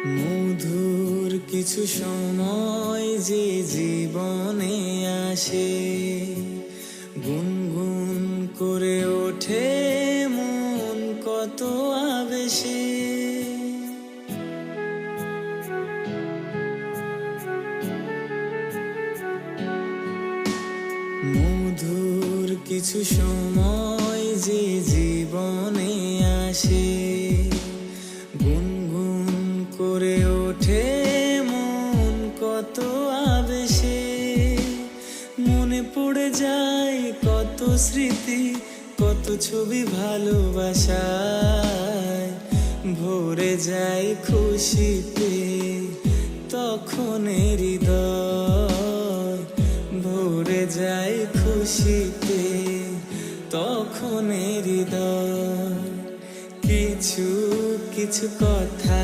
মধুর কিছু সময় যে জীবনে আসে, গুনগুন করে ওঠে মন কত আবেশে। মধুর কিছু সময় যে জীবনে আসে, গুনগুন করে ওঠে মন কত আবেশে। মনে পড়ে যায় কত স্মৃতি, কত ছবি ভালোবাসায়, ভরে যায় খুশিতে তখন হৃদয়, ভরে যায় খুশিতে তখন হৃদয়। কিছু কিছু কথা